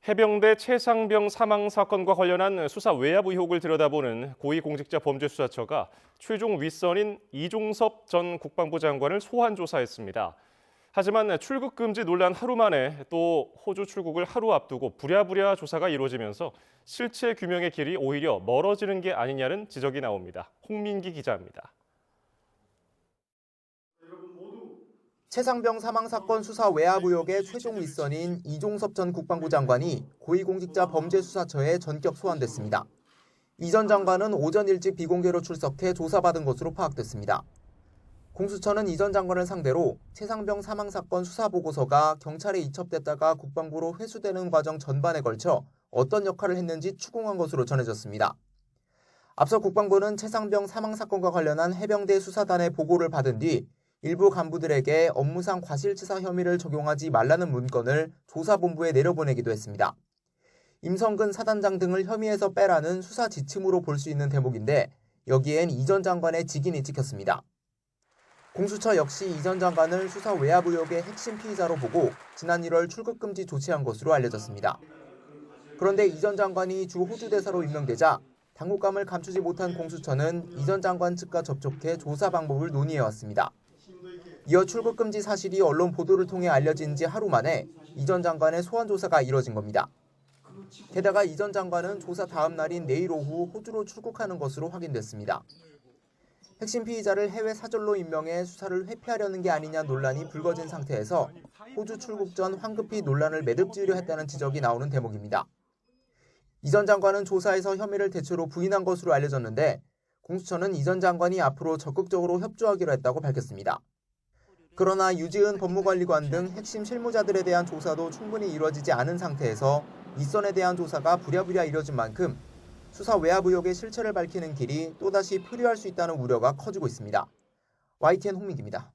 해병대 최상병 사망 사건과 관련한 수사 외압 의혹을 들여다보는 고위공직자범죄수사처가 최종 윗선인 이종섭 전 국방부 장관을 소환 조사했습니다. 하지만 출국 금지 논란 하루 만에 또 호주 출국을 하루 앞두고 부랴부랴 조사가 이루어지면서 실체 규명의 길이 오히려 멀어지는 게 아니냐는 지적이 나옵니다. 홍민기 기자입니다. 최상병 사망 사건 수사 외압 의혹의 최종 윗선인 이종섭 전 국방부 장관이 고위공직자범죄수사처에 전격 소환됐습니다. 이 전 장관은 오전 일찍 비공개로 출석해 조사받은 것으로 파악됐습니다. 공수처는 이 전 장관을 상대로 최상병 사망 사건 수사 보고서가 경찰에 이첩됐다가 국방부로 회수되는 과정 전반에 걸쳐 어떤 역할을 했는지 추궁한 것으로 전해졌습니다. 앞서 국방부는 최상병 사망 사건과 관련한 해병대 수사단의 보고를 받은 뒤 일부 간부들에게 업무상 과실치사 혐의를 적용하지 말라는 문건을 조사본부에 내려보내기도 했습니다. 임성근 사단장 등을 혐의에서 빼라는 수사 지침으로 볼 수 있는 대목인데 여기엔 이 전 장관의 직인이 찍혔습니다. 공수처 역시 이 전 장관을 수사 외압 의혹의 핵심 피의자로 보고 지난 1월 출국금지 조치한 것으로 알려졌습니다. 그런데 이 전 장관이 주 호주 대사로 임명되자 당국감을 감추지 못한 공수처는 이 전 장관 측과 접촉해 조사 방법을 논의해왔습니다. 이어 출국금지 사실이 언론 보도를 통해 알려진 지 하루 만에 이 전 장관의 소환 조사가 이뤄진 겁니다. 게다가 이 전 장관은 조사 다음 날인 내일 오후 호주로 출국하는 것으로 확인됐습니다. 핵심 피의자를 해외 사절로 임명해 수사를 회피하려는 게 아니냐 논란이 불거진 상태에서 호주 출국 전 황급히 논란을 매듭지으려 했다는 지적이 나오는 대목입니다. 이 전 장관은 조사에서 혐의를 대체로 부인한 것으로 알려졌는데 공수처는 이 전 장관이 앞으로 적극적으로 협조하기로 했다고 밝혔습니다. 그러나 유지은 법무관리관 등 핵심 실무자들에 대한 조사도 충분히 이루어지지 않은 상태에서 윗선에 대한 조사가 부랴부랴 이뤄진 만큼 수사 외압 의혹의 실체를 밝히는 길이 또다시 표류할 수 있다는 우려가 커지고 있습니다. YTN 홍민기입니다.